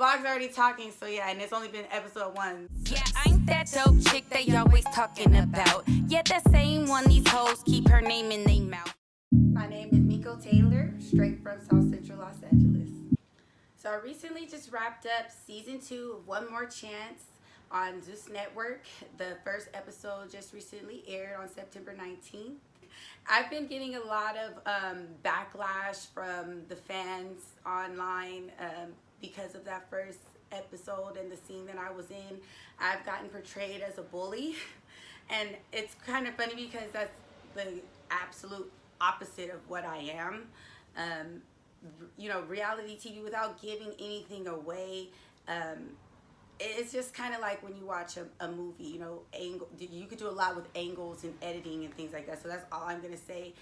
blog's already talking, so yeah, and it's only been episode 1. Yeah, I ain't that dope chick they always talking about. Yeah, that same one these hoes keep her name in their mouth. My name is Meeko Taylor, straight from South Central Los Angeles. So I recently just wrapped up season 2 of One More Chance on Zeus Network. The first episode just recently aired on September 19th. I've been getting a lot of backlash from the fans online because of that first episode and the scene that I was in. I've gotten portrayed as a bully, and it's kind of funny because that's the absolute opposite of what I am. You know, reality TV, without giving anything away, it's just kind of like when you watch a movie, you know, you could do a lot with angles and editing and things like that. So that's all I'm going to say.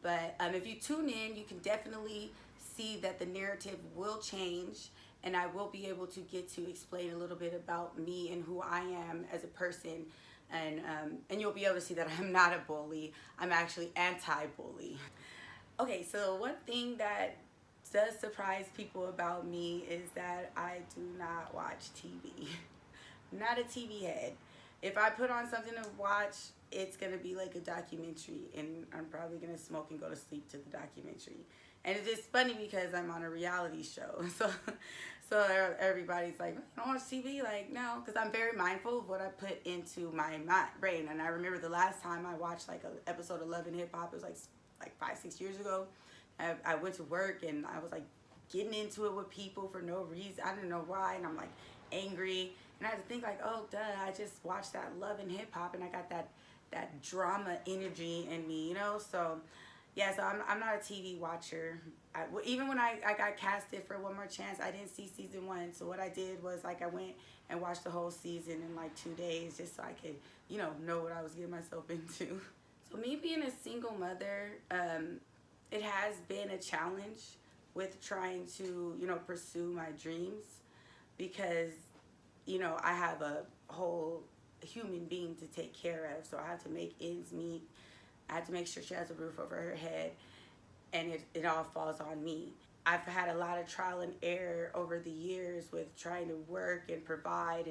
But if you tune in, you can definitely see that the narrative will change, and I will be able to get to explain a little bit about me and who I am as a person. And you'll be able to see that I'm not a bully. I'm actually anti-bully. Okay, so one thing that does surprise people about me is that I do not watch TV. I'm not a TV head. If I put on something to watch, it's gonna be like a documentary, and I'm probably gonna smoke and go to sleep to the documentary. And it's just funny because I'm on a reality show, so everybody's like, "You don't watch TV?" Like, no, because I'm very mindful of what I put into my brain. And I remember the last time I watched like an episode of Love and Hip Hop, it was like 5-6 years ago. I went to work and I was like getting into it with people for no reason. I didn't know why, and I'm like angry, and I had to think like, oh duh, I just watched that Love and Hip Hop and I got that drama energy in me, you know. So yeah, so I'm not a TV watcher. Even when I got casted for One More Chance, I didn't see season 1. So what I did was like I went and watched the whole season in like 2 days, just so I could, you know what I was getting myself into. So me being a single mother, it has been a challenge with trying to, you know, pursue my dreams, because, you know, I have a whole human being to take care of. So I have to make ends meet. I have to make sure she has a roof over her head, and it all falls on me. I've had a lot of trial and error over the years with trying to work and provide,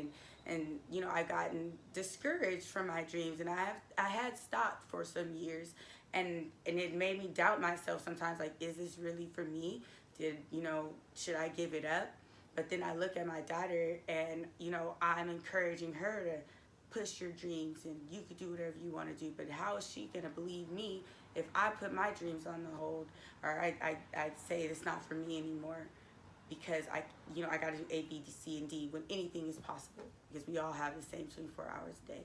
and you know, I've gotten discouraged from my dreams, and I had stopped for some years, and it made me doubt myself sometimes, like, is this really for me? Should I give it up? But then I look at my daughter, and you know, I'm encouraging her to push your dreams, and you could do whatever you want to do. But how is she gonna believe me if I put my dreams on the hold, or I say it's not for me anymore, because I gotta do A, B, C, and D when anything is possible, because we all have the same 24 hours a day.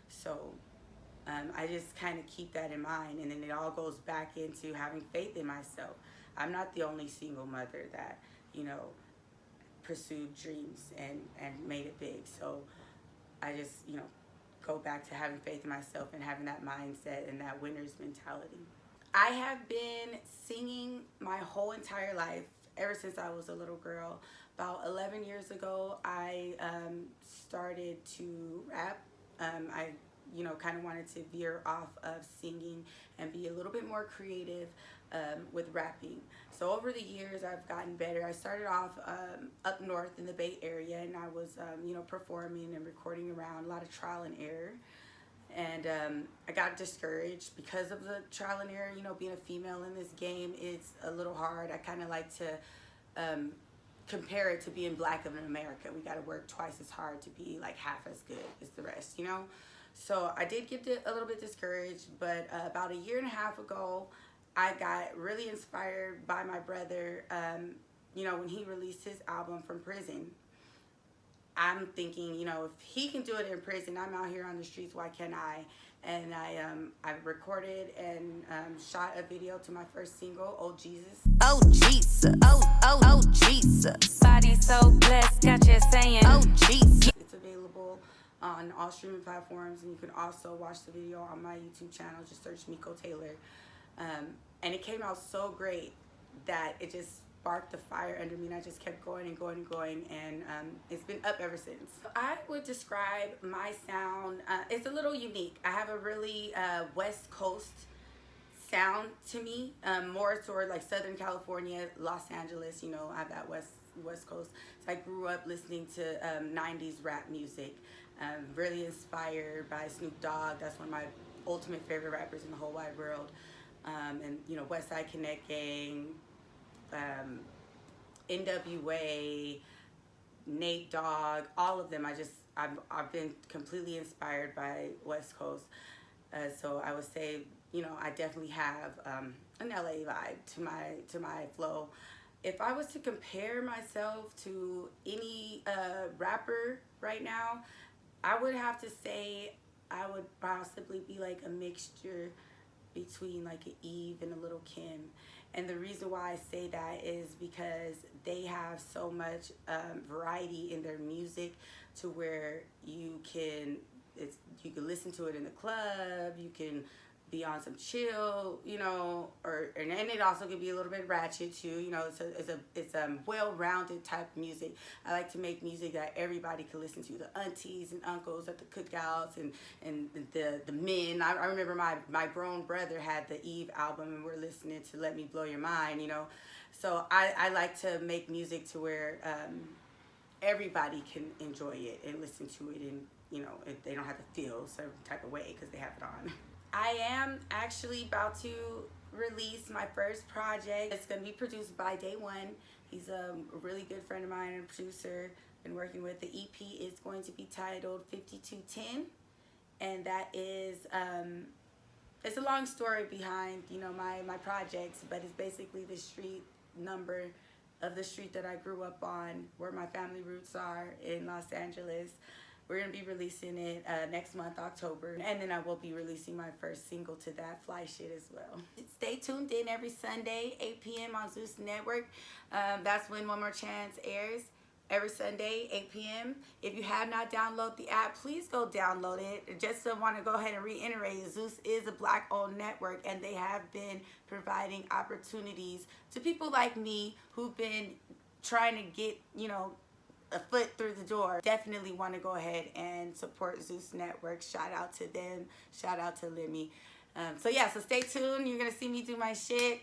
So I just kind of keep that in mind, and then it all goes back into having faith in myself. I'm not the only single mother that, you know, pursued dreams and made it big. So I just, you know, go back to having faith in myself and having that mindset and that winner's mentality. I have been singing my whole entire life, ever since I was a little girl. About 11 years ago, I started to rap. I kind of wanted to veer off of singing and be a little bit more creative with rapping. So over the years, I've gotten better. I started off up north in the Bay Area, and I was, performing and recording around, a lot of trial and error. And I got discouraged because of the trial and error. You know, being a female in this game is a little hard. I kind of like to compare it to being black in America. We got to work twice as hard to be like half as good as the rest, you know? So I did get a little bit discouraged, but about a year and a half ago, I got really inspired by my brother, when he released his album from prison. I'm thinking, you know, if he can do it in prison, I'm out here on the streets, why can't I? And I recorded and shot a video to my first single, Oh Jesus. Oh Jesus, oh Jesus. Body so blessed, got you saying, oh Jesus. It's available on all streaming platforms, and you can also watch the video on my YouTube channel. Just search Meeko Taylor. And it came out so great that it just sparked the fire under me, and I just kept going and going and going, and it's been up ever since. I would describe my sound, it's a little unique. I have a really West Coast sound to me, more toward like Southern California, Los Angeles, you know, I have that West West Coast. So I grew up listening to 90s rap music, really inspired by Snoop Dogg. That's one of my ultimate favorite rappers in the whole wide world. And you know, West Side Connect Gang, um, NWA, Nate Dogg, all of them. I've been completely inspired by West Coast. So I would say, you know, I definitely have an LA vibe to my flow. If I was to compare myself to any rapper right now, I would have to say I would possibly be like a mixture between like an Eve and a Little Kim. And the reason why I say that is because they have so much variety in their music to where you can listen to it in the club, you can be on some chill, you know, and it also could be a little bit ratchet too, you know. It's a well-rounded type of music. I like to make music that everybody can listen to, the aunties and uncles at the cookouts and the men. I remember my grown brother had the Eve album and we're listening to Let Me Blow Your Mind, you know. So I like to make music to where everybody can enjoy it and listen to it, and you know, they don't have to feel a certain type of way because they have it on. I am actually about to release my first project. It's going to be produced by Day One. He's a really good friend of mine and a producer. Been working with. The EP is going to be titled 5210, and that is it's a long story behind, you know, my projects, but it's basically the street number of the street that I grew up on, where my family roots are in Los Angeles. We're going to be releasing it next month, October. And then I will be releasing my first single to that, Fly Shit, as well. Stay tuned in every Sunday, 8 p.m. on Zeus Network. That's when One More Chance airs. Every Sunday, 8 p.m. If you have not downloaded the app, please go download it. Just want to go ahead and reiterate, Zeus is a Black-owned network, and they have been providing opportunities to people like me who've been trying to get, you know, a foot through the door. Definitely want to go ahead and support Zeus Network. Shout out to them. Shout out to Lemmy. So yeah, so stay tuned. You're going to see me do my shit.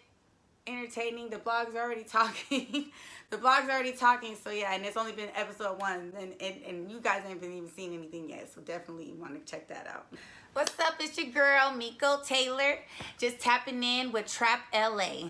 Entertaining. The blog's already talking. The blog's already talking. So yeah, and it's only been episode 1, and you guys haven't even seen anything yet. So definitely want to check that out. What's up? It's your girl Meeko Taylor. Just tapping in with trapLA.